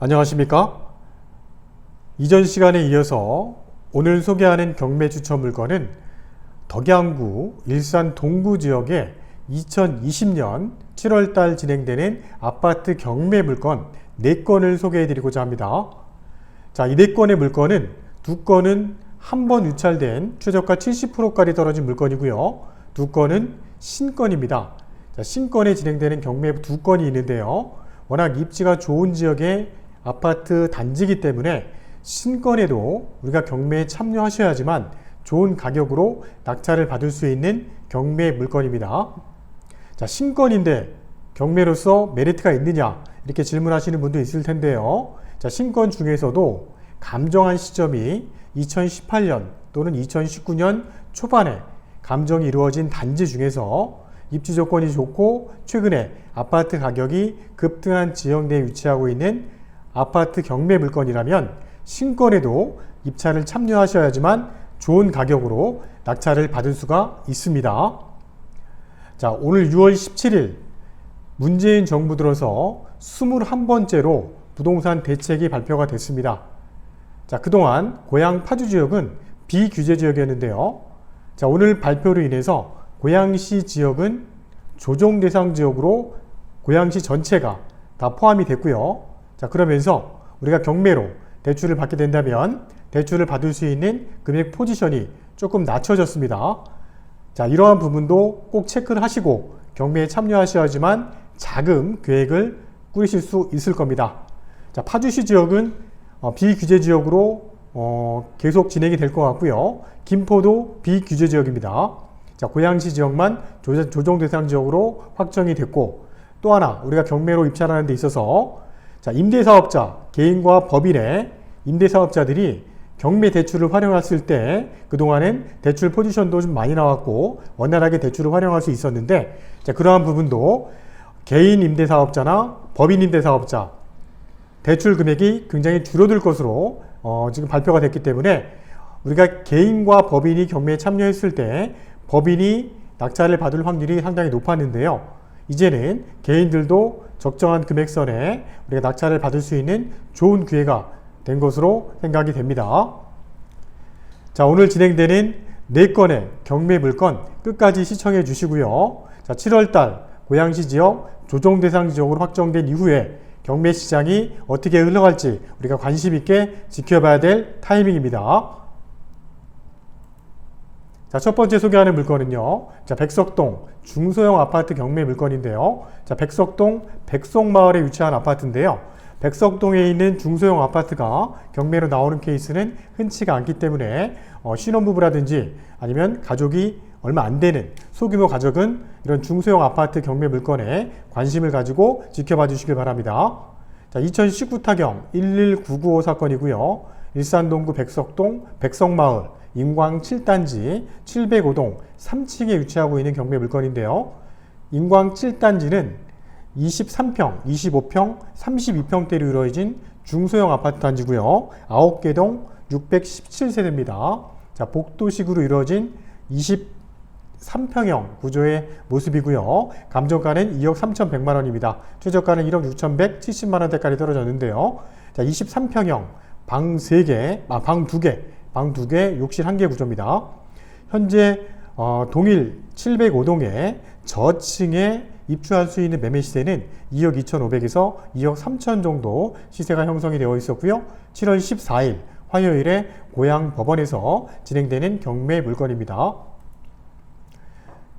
안녕하십니까? 이전 시간에 이어서 오늘 소개하는 경매 추천 물건은 덕양구 일산 동구 지역에 2020년 7월달 진행되는 아파트 경매 물건 4건을 소개해 드리고자 합니다. 자, 이 4건의 물건은 2건은 한 번 유찰된 최저가 70%까지 떨어진 물건이고요. 2건은 신건입니다. 자, 신건에 진행되는 경매 2건이 있는데요. 워낙 입지가 좋은 지역의 아파트 단지이기 때문에 신건에도 우리가 경매에 참여하셔야지만 좋은 가격으로 낙찰을 받을 수 있는 경매 물건입니다. 자, 신건인데 경매로서 메리트가 있느냐 이렇게 질문하시는 분도 있을 텐데요. 자, 신건 중에서도 감정한 시점이 2018년 또는 2019년 초반에 감정이 이루어진 단지 중에서 입지 조건이 좋고 최근에 아파트 가격이 급등한 지역 내에 위치하고 있는 아파트 경매 물건이라면 신건에도 입찰을 참여하셔야지만 좋은 가격으로 낙찰을 받을 수가 있습니다. 자, 오늘 6월 17일 문재인 정부 들어서 21번째로 부동산 대책이 발표가 됐습니다. 자, 그동안 고양 파주 지역은 비규제 지역이었는데요. 자, 오늘 발표로 인해서 고양시 지역은 조정 대상 지역으로 고양시 전체가 다 포함이 됐고요. 자, 그러면서 우리가 경매로 대출을 받게 된다면 대출을 받을 수 있는 금액 포지션이 조금 낮춰졌습니다. 자, 이러한 부분도 꼭 체크를 하시고 경매에 참여하셔야지만 자금 계획을 꾸리실 수 있을 겁니다. 자, 파주시 지역은 비규제 지역으로 계속 진행이 될 것 같고요. 김포도 비규제 지역입니다. 자, 고양시 지역만 조정 대상 지역으로 확정이 됐고, 또 하나 우리가 경매로 입찰하는 데 있어서 자, 임대사업자, 개인과 법인의 임대사업자들이 경매 대출을 활용했을 때 그동안엔 대출 포지션도 좀 많이 나왔고 원활하게 대출을 활용할 수 있었는데, 자, 그러한 부분도 개인 임대사업자나 법인 임대사업자 대출 금액이 굉장히 줄어들 것으로 지금 발표가 됐기 때문에 우리가 개인과 법인이 경매에 참여했을 때 법인이 낙찰을 받을 확률이 상당히 높았는데요. 이제는 개인들도 적정한 금액선에 우리가 낙찰을 받을 수 있는 좋은 기회가 된 것으로 생각이 됩니다. 자, 오늘 진행되는 4건의 경매 물건 끝까지 시청해 주시고요. 자, 7월달 고양시 지역 조정 대상 지역으로 확정된 이후에 경매 시장이 어떻게 흘러갈지 우리가 관심 있게 지켜봐야 될 타이밍입니다. 자, 첫 번째 소개하는 물건은요. 자, 백석동 중소형 아파트 경매 물건인데요. 자, 백석동 백석마을에 위치한 아파트인데요. 백석동에 있는 중소형 아파트가 경매로 나오는 케이스는 흔치가 않기 때문에 신혼부부라든지 아니면 가족이 얼마 안 되는 소규모 가족은 이런 중소형 아파트 경매 물건에 관심을 가지고 지켜봐 주시길 바랍니다. 자, 2019 타경 11995 사건이고요. 일산동구 백석동 백석마을 인광 7단지 705동 3층에 위치하고 있는 경매 물건인데요. 인광 7단지는 23평, 25평, 32평대로 이루어진 중소형 아파트 단지고요. 9개 동 617세대입니다. 자, 복도식으로 이루어진 23평형 구조의 모습이고요. 감정가는 2억 3,100만 원입니다. 최저가는 1억 6,170만 원대까지 떨어졌는데요. 자, 23평형 방 2개, 방 2개, 욕실 1개 구조입니다. 현재 동일 705동에 저층에 입주할 수 있는 매매 시세는 2억 2,500에서 2억 3천 정도 시세가 형성이 되어 있었고요. 7월 14일 화요일에 고양 법원에서 진행되는 경매 물건입니다.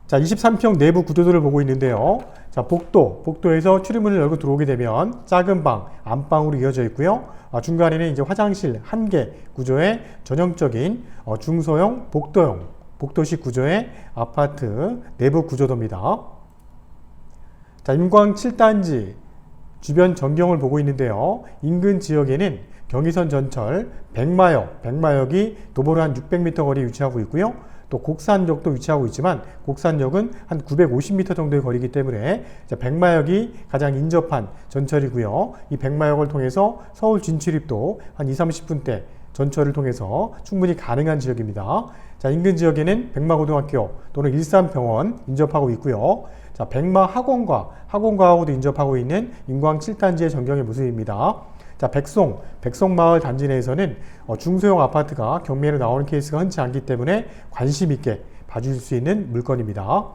자, 23평 내부 구조도를 보고 있는데요. 자, 복도에서 출입문을 열고 들어오게 되면 작은 방, 안방으로 이어져 있고요. 중간에는 이제 화장실 1개 구조의 전형적인 중소형 복도식 구조의 아파트 내부 구조도입니다. 자, 인광 7단지 주변 전경을 보고 있는데요. 인근 지역에는 경의선 전철 백마역이 도보로 한 600m 거리에 위치하고 있고요. 또 곡산역도 위치하고 있지만 곡산역은 한 950m 정도의 거리이기 때문에 백마역이 가장 인접한 전철이고요. 이 백마역을 통해서 서울 진출입도 한 20-30분대 전철을 통해서 충분히 가능한 지역입니다. 자, 인근 지역에는 백마고등학교 또는 일산병원 인접하고 있고요. 자, 백마학원과학원과하고도 인접하고 있는 인광 7단지의 전경의 모습입니다. 자, 백송마을 단지 내에서는 중소형 아파트가 경매로 나오는 케이스가 흔치 않기 때문에 관심 있게 봐주실 수 있는 물건입니다.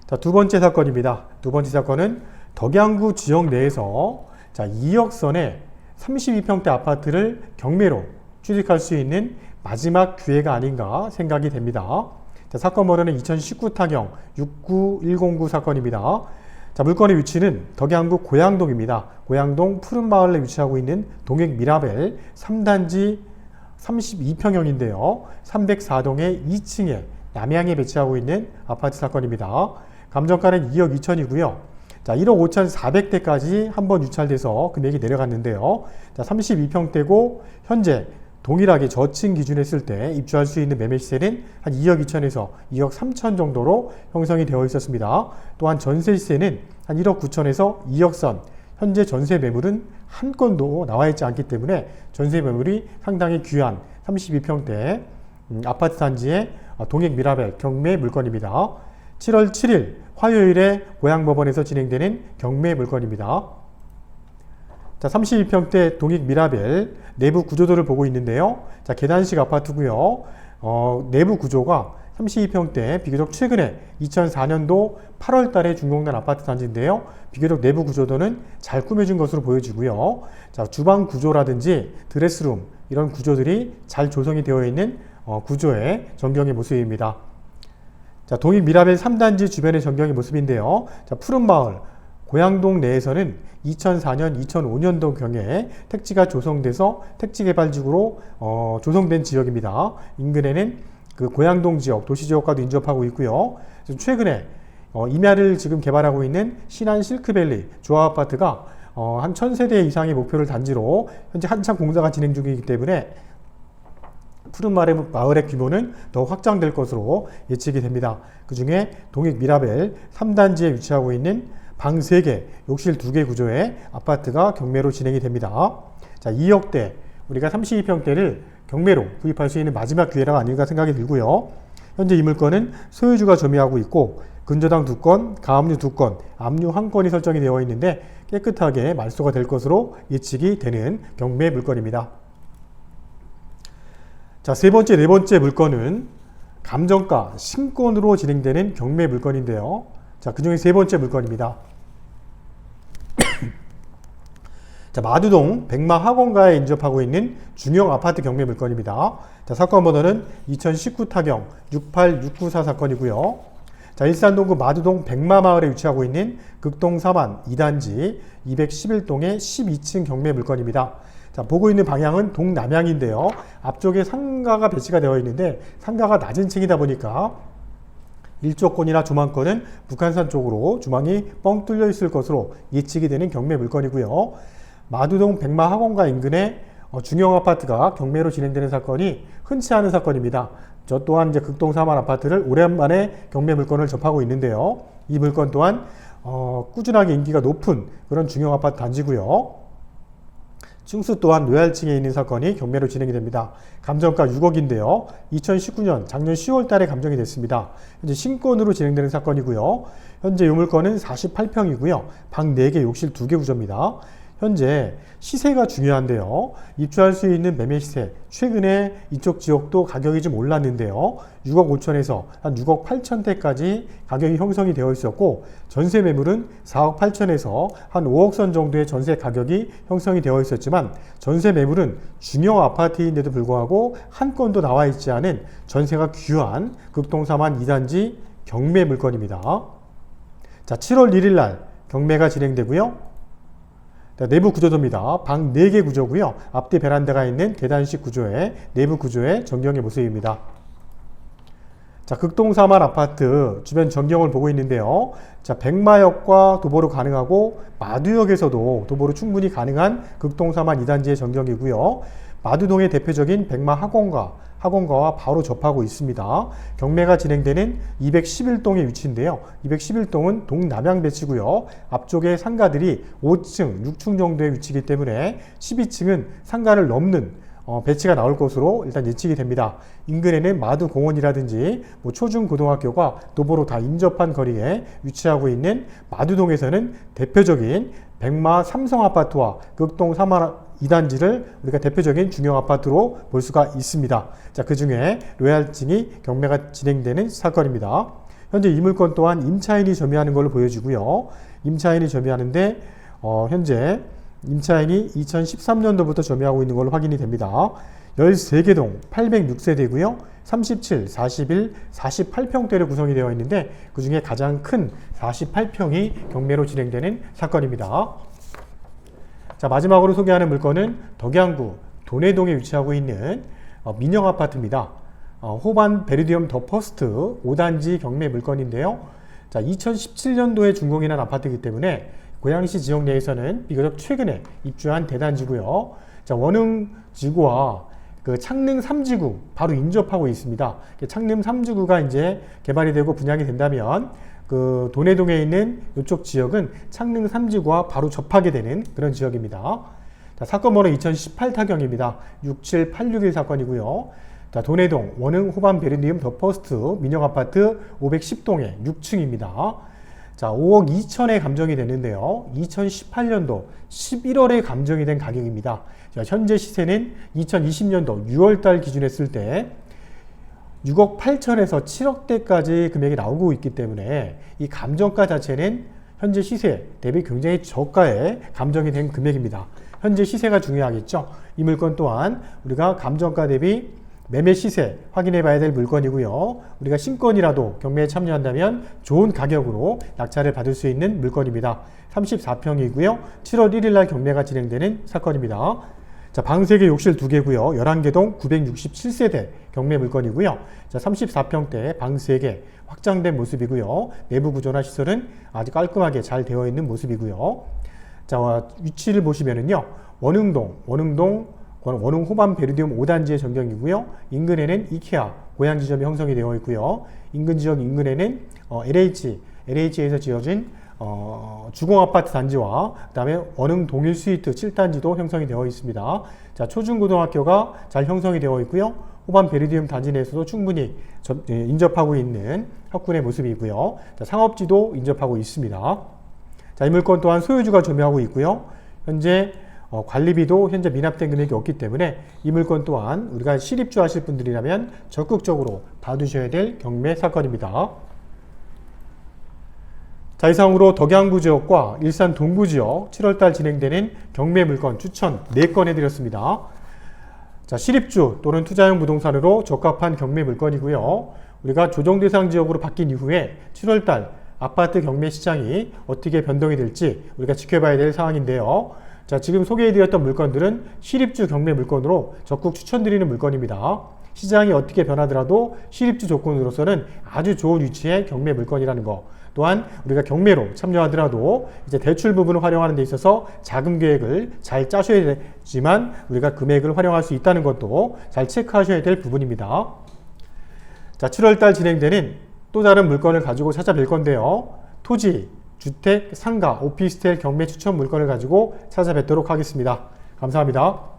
자, 두 번째 사건입니다. 두 번째 사건은 덕양구 지역 내에서 자, 2억 선의 32평대 아파트를 경매로 취득할 수 있는 마지막 기회가 아닌가 생각이 됩니다. 자, 사건 번호는 2019 타경 69109 사건입니다. 자, 물건의 위치는 덕양구 고양동입니다. 고양동 푸른마을에 위치하고 있는 동익 미라벨 3단지 32평형인데요. 304동의 2층에 남향에 배치하고 있는 아파트 사건입니다. 감정가는 2억 2천이고요. 자, 1억 5,400대까지 한번 유찰돼서 금액이 내려갔는데요. 자, 32평대고 현재 동일하게 저층 기준에 했을 때 입주할 수 있는 매매 시세는 한 2억 2천에서 2억 3천 정도로 형성이 되어 있었습니다. 또한 전세 시세는 한 1억 9천에서 2억 선, 현재 전세 매물은 한 건도 나와 있지 않기 때문에 전세 매물이 상당히 귀한 32평대 아파트 단지의 동익 미라벨 경매 물건입니다. 7월 7일 화요일에 고양법원에서 진행되는 경매 물건입니다. 자, 32평대 동익 미라벨 내부 구조도를 보고 있는데요. 자, 계단식 아파트고요. 내부 구조가 32평대 비교적 최근에 2004년도 8월 달에 준공된 아파트 단지인데요. 비교적 내부 구조도는 잘 꾸며진 것으로 보여지고요. 자, 주방 구조라든지 드레스룸 이런 구조들이 잘 조성이 되어 있는 구조의 전경의 모습입니다. 자, 동익 미라벨 3단지 주변의 전경의 모습인데요. 자, 푸른마을 고양동 내에서는 2004년, 2005년도 경에 택지가 조성돼서 택지개발지구로 조성된 지역입니다. 인근에는 그 고양동 지역, 도시지역과도 인접하고 있고요. 최근에 임야를 지금 개발하고 있는 신안 실크밸리 조합아파트가 한 1000세대 이상의 목표를 단지로 현재 한창 공사가 진행 중이기 때문에 푸른마을의 규모는 더 확장될 것으로 예측이 됩니다. 그 중에 동익 미라벨 3단지에 위치하고 있는 방 3개, 욕실 2개 구조의 아파트가 경매로 진행이 됩니다. 자, 2억대, 우리가 32평대를 경매로 구입할 수 있는 마지막 기회가 아닌가 생각이 들고요. 현재 이 물건은 소유주가 점유하고 있고 근저당 2건, 가압류 2건, 압류 1건이 설정이 되어 있는데 깨끗하게 말소가 될 것으로 예측이 되는 경매 물건입니다. 자, 세 번째, 네 번째 물건은 감정가 신권으로 진행되는 경매 물건인데요. 자, 그 중에 세 번째 물건입니다. 자, 마두동 백마 학원가에 인접하고 있는 중형 아파트 경매 물건입니다. 자, 사건 번호는 2019 타경 68694 사건이고요. 자, 일산동구 마두동 백마마을에 위치하고 있는 극동 4만 2단지 211동의 12층 경매 물건입니다. 자, 보고 있는 방향은 동남향인데요. 앞쪽에 상가가 배치가 되어 있는데 상가가 낮은 층이다 보니까 일조권이나 주망권은 북한산 쪽으로 주망이 뻥 뚫려 있을 것으로 예측이 되는 경매 물건이고요. 마두동 백마학원가 인근에 중형 아파트가 경매로 진행되는 사건이 흔치 않은 사건입니다. 저 또한 이제 극동 4만 아파트를 오랜만에 경매 물건을 접하고 있는데요. 이 물건 또한 꾸준하게 인기가 높은 그런 중형 아파트 단지고요. 층수 또한 노얄층에 있는 사건이 경매로 진행이 됩니다. 감정가 6억인데요. 2019년 작년 10월 달에 감정이 됐습니다. 현재 신권으로 진행되는 사건이고요. 현재 이 물건은 48평이고요. 방 4개, 욕실 2개 구조입니다. 현재 시세가 중요한데요. 입주할 수 있는 매매 시세, 최근에 이쪽 지역도 가격이 좀 올랐는데요. 6억 5천에서 한 6억 8천대까지 가격이 형성이 되어 있었고 전세 매물은 4억 8천에서 한 5억 선 정도의 전세 가격이 형성이 되어 있었지만 전세 매물은 중형 아파트인데도 불구하고 한 건도 나와 있지 않은 전세가 귀한 극동 4만 2단지 경매 물건입니다. 자, 7월 1일 날 경매가 진행되고요. 내부 구조도입니다. 방 4개 구조고요. 앞뒤 베란다가 있는 계단식 구조의 내부 구조의 전경의 모습입니다. 자, 극동 4만 아파트 주변 전경을 보고 있는데요. 자, 백마역과 도보로 가능하고 마두역에서도 도보로 충분히 가능한 극동 4만 2단지의 전경이고요. 마두동의 대표적인 백마 학원가와 바로 접하고 있습니다. 경매가 진행되는 211동의 위치인데요. 211동은 동남향 배치고요. 앞쪽에 상가들이 5층, 6층 정도의 위치이기 때문에 12층은 상가를 넘는 배치가 나올 것으로 일단 예측이 됩니다. 인근에는 마두공원이라든지 초중고등학교가 도보로 다 인접한 거리에 위치하고 있는 마두동에서는 대표적인 백마 삼성아파트와 극동 3만 2단지를 우리가 대표적인 중형 아파트로 볼 수가 있습니다. 자, 그 중에 로얄층이 경매가 진행되는 사건입니다. 현재 이 물건 또한 임차인이 점유하는 걸로 보여지고요. 임차인이 점유하는데 현재 임차인이 2013년도부터 점유하고 있는 걸로 확인이 됩니다. 13개 동 806세대고요. 37, 41, 48평대로 구성이 되어 있는데 그 중에 가장 큰 48평이 경매로 진행되는 사건입니다. 자, 마지막으로 소개하는 물건은 덕양구 돈해동에 위치하고 있는 민영 아파트입니다. 호반 베르디움 더 퍼스트 5단지 경매 물건인데요. 자, 2017년도에 준공이 난 아파트이기 때문에 고양시 지역 내에서는 비교적 최근에 입주한 대단지고요. 자, 원흥지구와 그 창릉 3지구 바로 인접하고 있습니다. 창릉 3지구가 이제 개발이 되고 분양이 된다면 그 돈해동에 있는 이쪽 지역은 창릉 3지구와 바로 접하게 되는 그런 지역입니다. 자, 사건 번호 2018 타경입니다. 67861 사건이고요. 자, 돈해동 원흥 호반 베르디움 더 퍼스트 민영 아파트 510동의 6층입니다. 자, 5억 2천에 감정이 됐는데요. 2018년도 11월에 감정이 된 가격입니다. 자, 현재 시세는 2020년도 6월달 기준 했을 때 6억 8천에서 7억대까지 금액이 나오고 있기 때문에 이 감정가 자체는 현재 시세 대비 굉장히 저가에 감정이 된 금액입니다. 현재 시세가 중요하겠죠. 이 물건 또한 우리가 감정가 대비 매매 시세 확인해 봐야 될 물건이고요. 우리가 신건이라도 경매에 참여한다면 좋은 가격으로 낙찰을 받을 수 있는 물건입니다. 34평이고요. 7월 1일 날 경매가 진행되는 사건입니다. 자, 방 3개, 욕실 2개고요. 11개 동 967세대 경매 물건이고요. 자, 34평대 방 3개 확장된 모습이고요. 내부 구조나 시설은 아주 깔끔하게 잘 되어 있는 모습이고요. 자, 위치를 보시면은요. 원흥동 원흥 호반 베르디움 5단지의 전경이고요. 인근에는 이케아 고양 지점이 형성이 되어 있고요. 인근 지역 인근에는 LH에서 지어진 주공아파트 단지와 그 다음에 원흥 동일 스위트 7단지도 형성이 되어 있습니다. 자, 초중고등학교가 잘 형성이 되어 있고요. 호반 베르디움 단지 내에서도 충분히 인접하고 있는 학군의 모습이고요. 자, 상업지도 인접하고 있습니다. 자, 이 물건 또한 소유주가 점유하고 있고요. 현재 관리비도 현재 미납된 금액이 없기 때문에 이 물건 또한 우리가 실입주 하실 분들이라면 적극적으로 봐두셔야 될 경매 사건입니다. 자, 이상으로 덕양구 지역과 일산 동구 지역 7월달 진행되는 경매 물건 추천 4건 해드렸습니다. 자, 실입주 또는 투자용 부동산으로 적합한 경매 물건이고요. 우리가 조정대상 지역으로 바뀐 이후에 7월달 아파트 경매 시장이 어떻게 변동이 될지 우리가 지켜봐야 될 상황인데요. 자, 지금 소개해드렸던 물건들은 실입주 경매 물건으로 적극 추천드리는 물건입니다. 시장이 어떻게 변하더라도 실입주 조건으로서는 아주 좋은 위치의 경매 물건이라는 거. 또한 우리가 경매로 참여하더라도 이제 대출 부분을 활용하는 데 있어서 자금 계획을 잘 짜셔야 되지만 우리가 금액을 활용할 수 있다는 것도 잘 체크하셔야 될 부분입니다. 자, 7월달 진행되는 또 다른 물건을 가지고 찾아뵐 건데요. 토지, 주택, 상가, 오피스텔 경매 추천 물건을 가지고 찾아뵙도록 하겠습니다. 감사합니다.